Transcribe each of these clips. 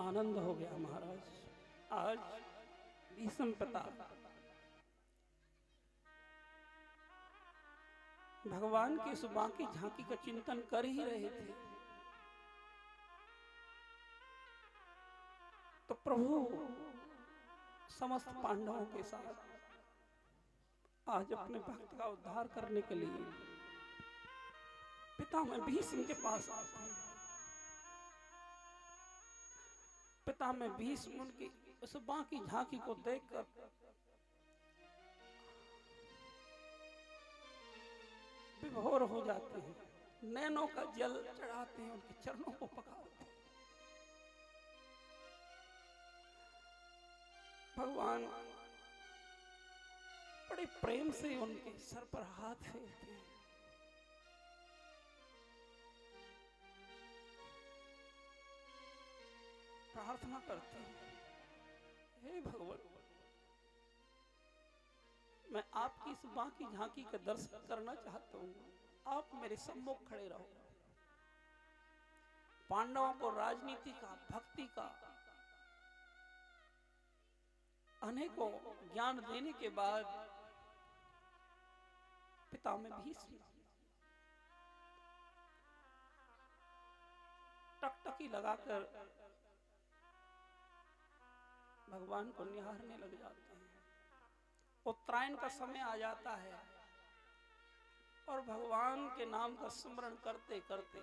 आनंद हो गया महाराज। आज भीष्म पिता भगवान की इस बाकी झांकी का चिंतन कर ही रहे थे तो प्रभु समस्त पांडवों के साथ आज अपने भक्त का उद्धार करने के लिए पितामह भीष्म के पास आते हैं। पितामह भीष्म उनकी उस बाकी झांकी को देखकर विभोर हो जाते हैं, नैनों का जल चढ़ाते हैं, उनके चरणों को पखारते हैं। भगवान बड़े प्रेम से उनके सर पर हाथ फेरते हैं। प्रार्थना करते हैं, हे भगवान, मैं आपकी इस बाकी झांकी का दर्शन करना चाहता हूँ, आप मेरे सम्मुख खड़े रहो। पांडवों को राजनीति का, भक्ति का अनेकों ज्ञान देने के बाद पितामह भीष्म टकटकी लगाकर भगवान को निहारने लग जाते हैं। उत्तरायण का समय आ जाता है और भगवान के नाम का स्मरण करते करते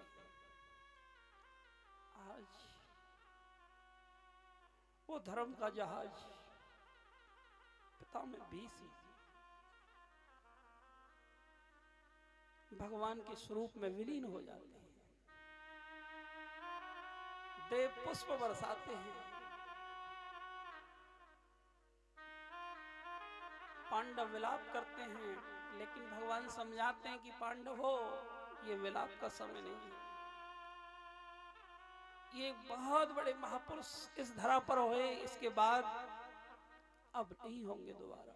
आज वो धर्म का जहाज पितामह भीष्म भगवान के स्वरूप में विलीन हो जाते हैं। देव पुष्प बरसाते हैं, पांडव विलाप करते हैं, लेकिन भगवान समझाते हैं कि पांडव हो, ये विलाप का समय नहीं है। ये बहुत बड़े महापुरुष इस धरा पर हुए, इसके बाद अब नहीं होंगे दोबारा।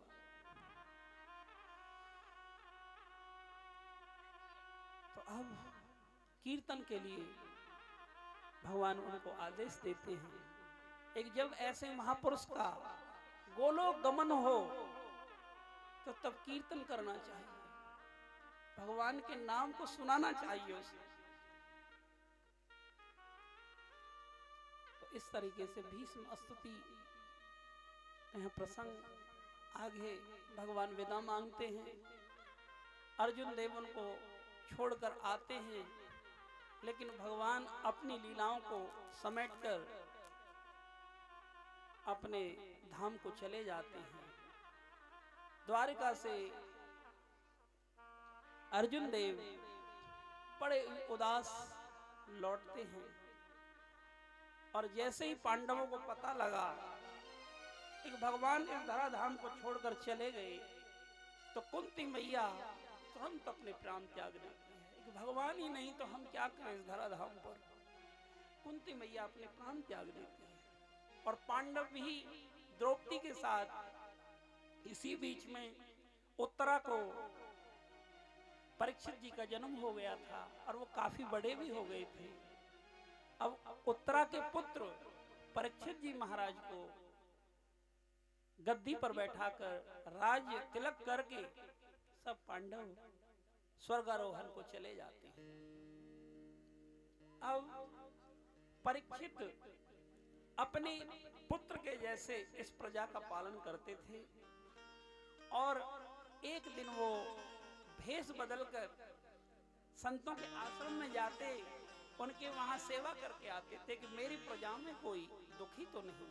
तो अब कीर्तन के लिए भगवान उनको आदेश देते हैं। एक जब ऐसे महापुरुष का गोलोक गमन हो तो तब कीर्तन करना चाहिए, भगवान के नाम को सुनाना चाहिए उसे। तो इस तरीके से भीष्म स्तुति यह प्रसंग आगे भगवान विदा मांगते हैं। अर्जुन देव उनको छोड़कर आते हैं, लेकिन भगवान अपनी लीलाओं को समेटकर अपने धाम को चले जाते हैं। द्वारिका से अर्जुन देव बड़े उदास लौटते हैं और जैसे ही पांडवों को पता लगा कि भगवान इस धराधाम को छोड़कर चले गए तो कुंती मैया तुरंत अपने प्राण त्याग देती है कि भगवान ही नहीं तो हम क्या करें इस धराधाम पर। कुंती मैया अपने प्राण त्याग देती है और पांडव भी द्रौपदी के साथ। इसी बीच में उत्तरा को परीक्षित जी का जन्म हो गया था और वो काफी बड़े भी हो गए थे। अब उत्तरा के पुत्र परीक्षित जी महाराज को गद्दी पर बैठाकर राज्य तिलक करके सब पांडव स्वर्गारोहण को चले जाते हैं। अब परीक्षित अपने पुत्र के जैसे इस प्रजा का पालन करते थे और एक दिन वो भेष बदलकर संतों के आश्रम में जाते, उनके वहां सेवा करके आते थे कि मेरी प्रजा में कोई दुखी तो नहीं।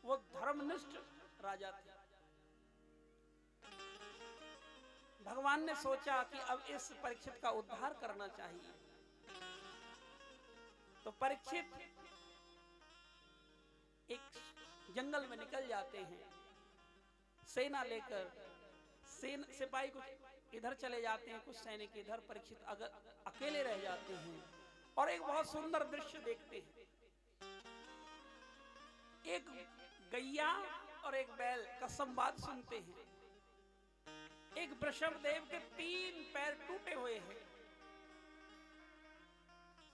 वो धर्मनिष्ठ राजा थे। भगवान ने सोचा कि अब इस परीक्षित का उद्धार करना चाहिए। तो परीक्षित एक जंगल में निकल जाते हैं सेना लेकर। सिपाही कुछ इधर चले जाते हैं, कुछ सैनिक इधर। परीक्षित अगर अकेले रह जाते हैं और एक बहुत सुंदर दृश्य देखते हैं। एक गैया और एक बैल का संवाद सुनते हैं। एक वृषभ देव के 3 पैर टूटे हुए हैं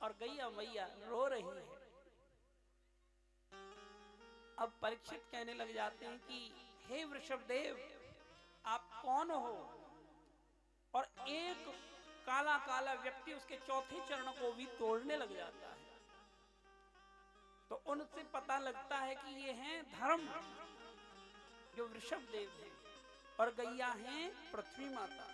और गैया मैया रो रही है। अब परीक्षित कहने लग जाते हैं कि हे वृषभदेव, आप कौन हो? और एक काला काला व्यक्ति उसके चौथे चरण को भी तोड़ने लग जाता है। तो उनसे पता लगता है कि ये हैं धर्म, जो वृषभदेव हैं, और गैया हैं पृथ्वी माता,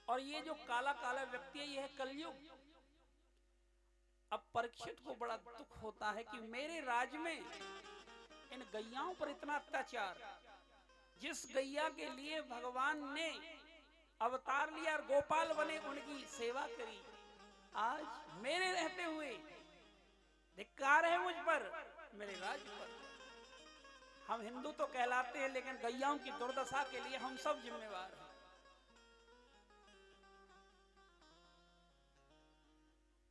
और ये जो काला काला व्यक्ति है ये है कलयुग। अब परीक्षित को बड़ा दुख होता है कि मेरे राज में इन गैयाओं पर इतना अत्याचार, जिस गैया के लिए भगवान ने अवतार लिया और गोपाल बने, उनकी सेवा करी, आज मेरे रहते हुए धिक्कार है मुझ पर, मेरे राज्य पर। हम हिंदू तो कहलाते हैं, लेकिन गैयाओं की दुर्दशा के लिए हम सब जिम्मेवार हैं।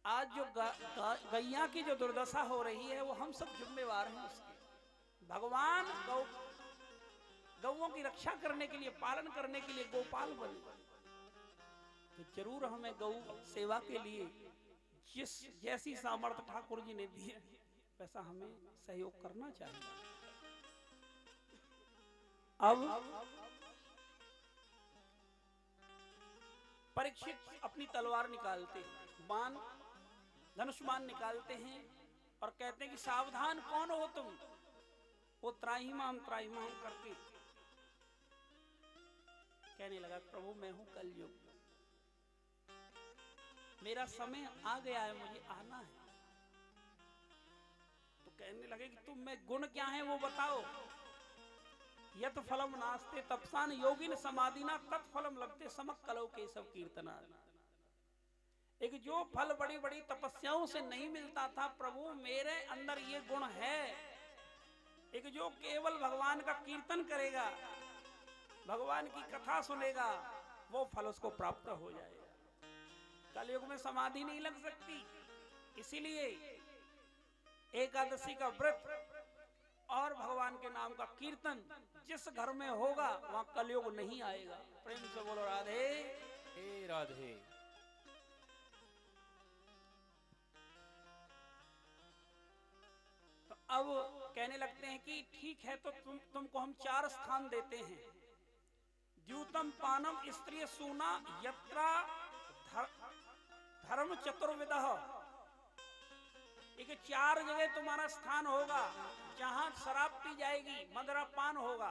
आज जो गैया की जो दुर्दशा हो रही है वो हम सब जिम्मेवार हैं उसके। भगवान गौओं की रक्षा करने के लिए, पालन करने के लिए गोपाल बने, तो जरूर हमें गौ सेवा के लिए जैसी सामर्थ्य ठाकुर जी ने दी है वैसा हमें सहयोग करना चाहिए। अब परीक्षित अपनी तलवार निकालते हैं, बाण धनुष बाण निकालते हैं और कहते हैं कि सावधान, कौन हो तुम? वो त्राहिमाम करके कहने लगा, प्रभु मैं हूं कलयुग, मेरा समय आ गया है, मुझे आना है। तो कहने लगे कि तुम में गुण क्या है वो बताओ। यत फलम नास्ते तपसान योगिन समाधिना तत्फलम लभते समक कलौ केशव कीर्तना। एक जो फल बड़ी बड़ी तपस्याओं से नहीं मिलता था, प्रभु मेरे अंदर ये गुण है। एक जो केवल भगवान का कीर्तन करेगा, भगवान की कथा सुनेगा, वो फल उसको प्राप्त हो जाएगा। कलयुग में समाधि नहीं लग सकती, इसीलिए एकादशी का व्रत और भगवान के नाम का कीर्तन जिस घर में होगा वहां कलयुग नहीं आएगा। प्रेम से बोलो राधे हे राधे। तो अब कहने लगते हैं कि ठीक है, तो तुमको हम 4 स्थान देते हैं। द्यूतम पानम स्त्रिय सूना यत्रा धर्म चतुर्विदः। एक 4 जगह तुम्हारा स्थान होगा जहां शराब पी जाएगी, मदिरा पान होगा,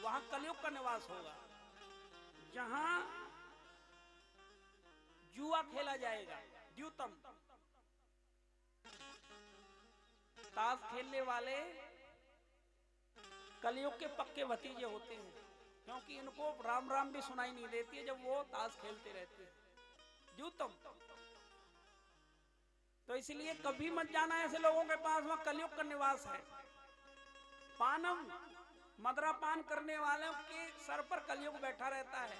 वहां कलयुग का निवास होगा। जहां जुआ खेला जाएगा, द्यूतम, ताश खेलने वाले कलयुग के पक्के भतीजे होते हैं, क्योंकि इनको राम राम भी सुनाई नहीं देती है जब वो ताश खेलते रहते हैं। द्यूतम, तो इसलिए कभी मत जाना ऐसे लोगों के पास, वहां कलयुग का निवास है। पानम, मदरा पान करने वालों के सर पर कलयुग बैठा रहता है,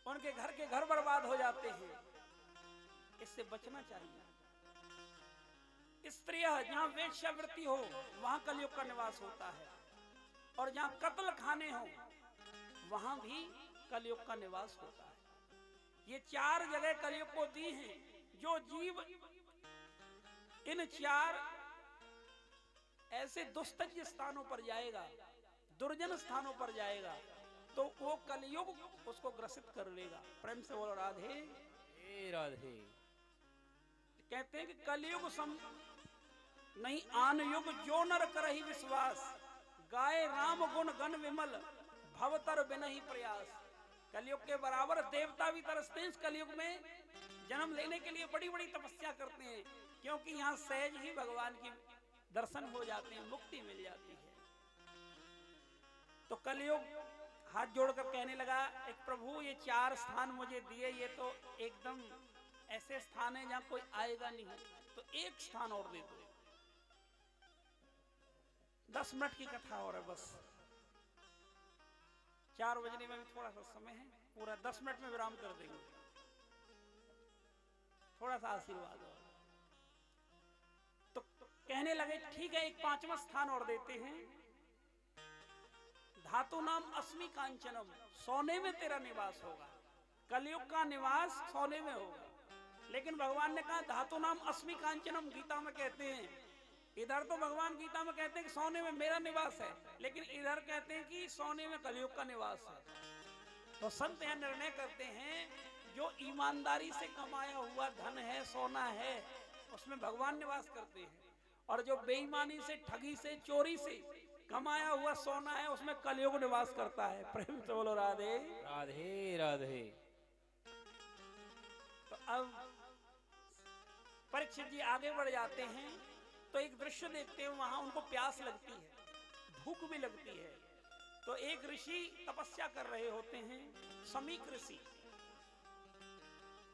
उनके घर के घर बर्बाद हो जाते हैं, इससे बचना चाहिए। स्त्रिय, जहां वेश्यावृत्ति हो वहां कलयुग का निवास होता है, और जहां कत्ल खाने हो वहां भी कलयुग का निवास होता है। ये 4 जगह कलयुग को दी हैं। जो जीव इन 4 ऐसे दुस्तज स्थानों पर जाएगा, दुर्जन स्थानों पर जाएगा, तो वो कलयुग उसको ग्रसित कर लेगा। प्रेम से बोलो राधे हे राधे। कहते हैं कि कलयुग नहीं आन युग जो नर करहि विश्वास, गाए राम गुण गण विमल भवतर बिनहि प्रयास। कलयुग के बराबर देवता भी तरसते हैं इस कलयुग में, जन्म लेने के लिए बड़ी बड़ी तपस्या करते हैं, क्योंकि यहाँ सहज ही भगवान की दर्शन हो जाते हैं, मुक्ति मिल जाती है। तो कलयुग हाथ जोड़कर कहने लगा, एक प्रभु ये 4 स्थान मुझे दिए, ये तो एकदम ऐसे स्थान है जहां कोई आएगा नहीं, तो एक स्थान और दे दो। 10 मिनट की कथा और है बस, 4 बजने में भी थोड़ा सा समय है, पूरा 10 मिनट में विराम कर देंगे, थोड़ा सा आशीर्वाद और। तो कहने लगे ठीक है, एक 5वां स्थान और देते हैं। धातु नाम अस्मि कांचनम, सोने में तेरा निवास होगा। कलयुग का निवास सोने में होगा, लेकिन भगवान ने कहा धातु नाम अस्मि कांचनम। गीता में कहते हैं इधर तो भगवान गीता में कहते हैं कि सोने में मेरा निवास है, लेकिन इधर कहते हैं कि सोने में कलयुग का निवास है। तो संत यह निर्णय करते हैं जो ईमानदारी से कमाया हुआ धन है, सोना है, उसमें भगवान निवास करते हैं, और जो बेईमानी से, ठगी से, चोरी से कमाया हुआ सोना है उसमें कलयुग निवास करता है। प्रेम से बोलो राधे राधे राधे। तो अब परीक्षित जी आगे बढ़ जाते हैं तो एक दृश्य देखते हैं, वहां उनको प्यास लगती है, भूख भी लगती है। तो एक ऋषि तपस्या कर रहे होते हैं, समीक ऋषि।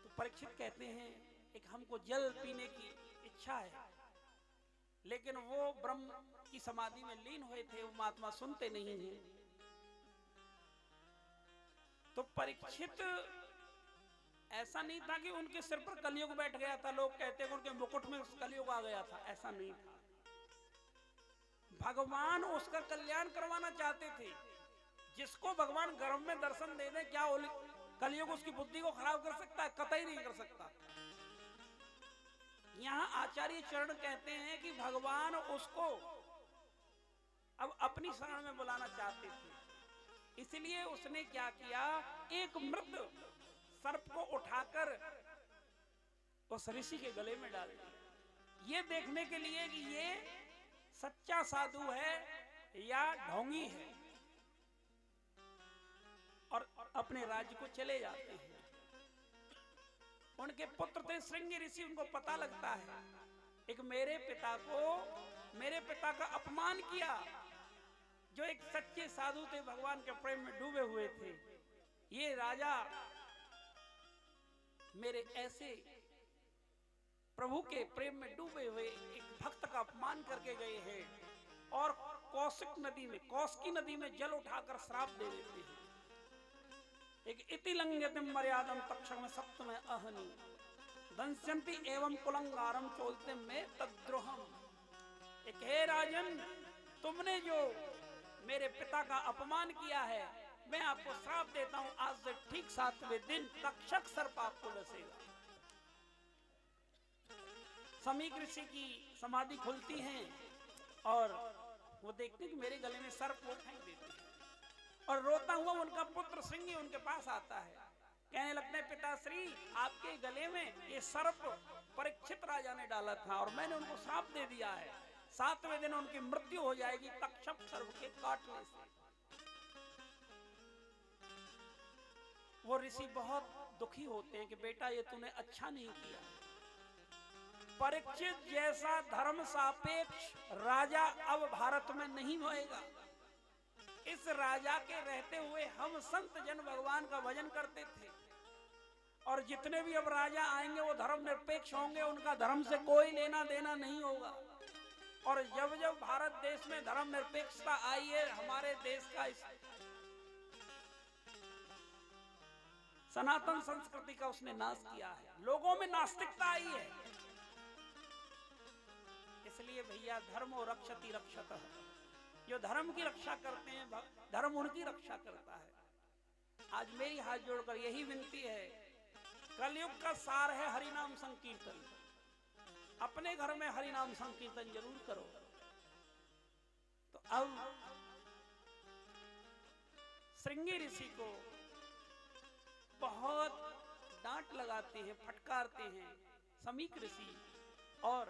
तो परीक्षित कहते हैं एक हमको जल पीने की इच्छा है, लेकिन वो ब्रह्म की समाधि में लीन हुए थे, वो महात्मा सुनते नहीं हैं। तो परीक्षित ऐसा नहीं था कि उनके सिर पर कलयुग बैठ गया था, लोग कहते हैं कि उनके मुकुट में कलयुग आ गया था, ऐसा नहीं था। भगवान उसका कल्याण करवाना चाहते थे। जिसको भगवान गर्भ में दर्शन दे दे, क्या कलयुग उसकी बुद्धि को खराब कर सकता है? कतई नहीं कर सकता। यहाँ आचार्य चरण कहते हैं कि भगवान उसको अब अपनी शरण में बुलाना चाहते थे, इसलिए उसने क्या किया, एक मृत सर्प को उठाकर उस ऋषि के गले में डाल दिया, ये देखने के लिए कि ये सच्चा साधु है या ढोंगी है, और अपने राज्य को चले जाते हैं। उनके पुत्र थे श्रृंगी ऋषि, उनको पता लगता है एक मेरे पिता का अपमान किया, जो एक सच्चे साधु थे, भगवान के प्रेम में डूबे हुए थे। ये राजा मेरे ऐसे प्रभु के प्रेम में डूबे हुए एक भक्त का अपमान करके गए हैं, और कौशिकी नदी में जल उठाकर श्राप दे देते हैं। एक इति लंघयतिम मर्यादम तक्षक सप्तम अहनि दंस्यन्ति एवं कुलंगारम चोलते में तद्द्रोहम। एक हे राजन, तुमने जो मेरे पिता का अपमान किया है, मैं आपको श्राप देता हूं, आज से ठीक 7वें दिन तक्षक सर्प आपको डसेगा। समीक ऋषि की समाधि खुलती है और वो देखते कि मेरे गले में सर्प, वो फेंक देते हैं, और रोता हुआ उनका पुत्र श्रृंगी उनके पास आता है, कहने लगते हैं पिताश्री, आपके गले में ये सर्प परीक्षित राजा ने डाला था और मैंने उनको श्राप दे दिया है, 7वें दिन उनकी मृत्यु हो जाएगी तक्षक सर्प के काटने से। वो ऋषि बहुत दुखी होते हैं कि बेटा ये तूने अच्छा नहीं किया। परीक्षित जैसा धर्म सापेक्ष राजा अब भारत में नहीं होएगा। इस राजा के रहते हुए हम संत जन भगवान का भजन करते थे, और जितने भी अब राजा आएंगे वो धर्म निरपेक्ष होंगे, उनका धर्म से कोई लेना देना नहीं होगा। और जब जब भारत देश में धर्म निरपेक्षता आई है, हमारे देश का सनातन संस्कृति का उसने नाश किया है, लोगों में नास्तिकता आई है। इसलिए भैया धर्मो रक्षति रक्षतः, जो धर्म की रक्षा करते हैं धर्म उनकी रक्षा करता है। आज मेरी हाथ जोड़कर यही विनती है, कलयुग का सार है हरिनाम संकीर्तन, अपने घर में हरिनाम संकीर्तन जरूर करो। तो अब श्रृंगी ऋषि को बहुत डांट लगाते हैं, फटकारते हैं समीक ऋषि, और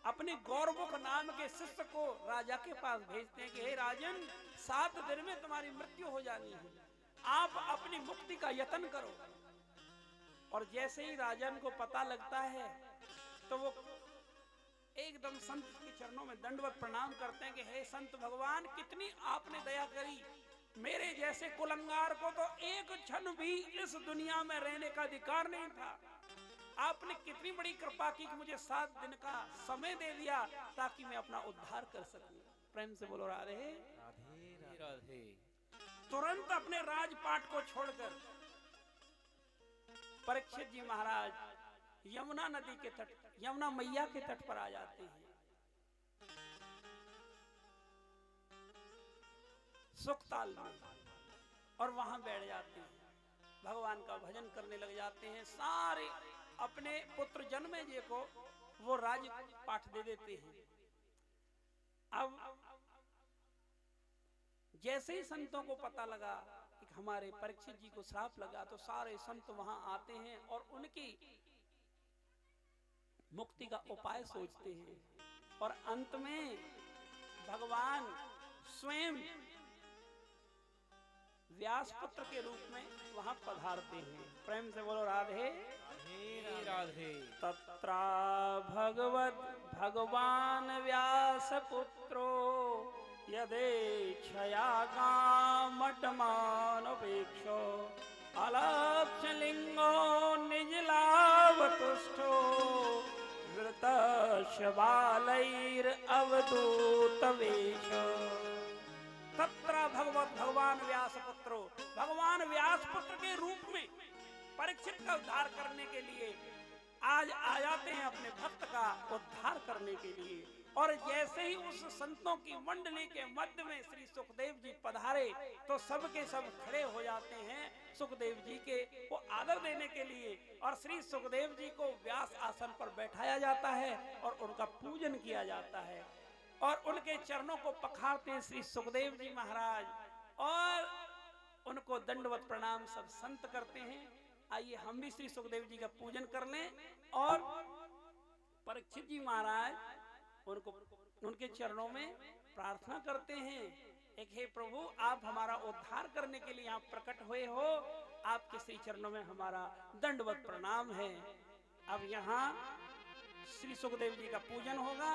अपने गौरमुख नाम के शिष्य को राजा के पास भेजते हैं कि हे राजन, 7 दिन में तुम्हारी मृत्यु हो जानी है, आप अपनी मुक्ति का यत्न करो। और जैसे ही राजन को पता लगता है तो वो एकदम संत के चरणों में दंडवत प्रणाम करते हैं कि हे संत भगवान, कितनी आपने दया करी, मेरे जैसे कुलंगार को तो एक क्षण भी इस दुनिया में रहने का अधिकार नहीं था। आपने कितनी बड़ी कृपा की कि मुझे 7 दिन का समय दे दिया ताकि मैं अपना उद्धार कर सकूं। प्रेम से बोलो राधे राधे राधे। तुरंत अपने राजपाट को छोड़कर परीक्षित जी महाराज यमुना नदी के तट, यमुना मैया के तट पर आ जाते हैं। सुखताल में, और वहां बैठ जाते हैं, भगवान का भजन करने लग जाते हैं। सारे अपने पुत्र जन्मेजय को वो राज पाठ दे देते हैं अब जैसे ही संतों को पता लगा कि हमारे परीक्षित जी को श्राप लगा, तो सारे संत वहां आते हैं और उनकी मुक्ति का उपाय सोचते हैं। और अंत में भगवान स्वयं व्यासपुत्र के रूप में वहां पधारते हैं। प्रेम से बोलो राधे राधे राधे। तत्रा भगवान व्यासपुत्रो यदेच्छया कामटमानपेक्षो अलक्ष्य लिंगो निजलावतुष्टो वृतस्य बालैरवधूतवेश। तत्र भगवान व्यासपुत्रो, भगवान व्यासपुत्र के रूप में परीक्षित का उद्धार करने के लिए आज आ जाते हैं, अपने भक्त का उद्धार करने के लिए। और जैसे ही उस संतों की मंडली के मध्य में श्री सुखदेव जी पधारे, तो सबके सब खड़े हो जाते हैं सुखदेव जी के वो आदर देने के लिए। और श्री सुखदेव जी को व्यास आसन पर बैठाया जाता है और उनका पूजन किया जाता है और उनके चरणों को पखारते हैं श्री सुखदेव जी महाराज और उनको दंडवत प्रणाम सब संत करते हैं। आइए हम भी श्री सुखदेव जी का पूजन कर लें और परीक्षित जी महाराज उनको उनके चरणों में प्रार्थना करते हैं। एक हे प्रभु, आप हमारा उद्धार करने के लिए आप प्रकट हुए हो, आपके श्री चरणों में हमारा दंडवत प्रणाम है। अब यहाँ श्री सुखदेव जी का पूजन होगा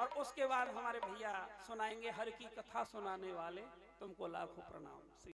और उसके बाद हमारे भैया सुनाएंगे हर की कथा सुनाने वाले तुमको लाखों प्रणाम।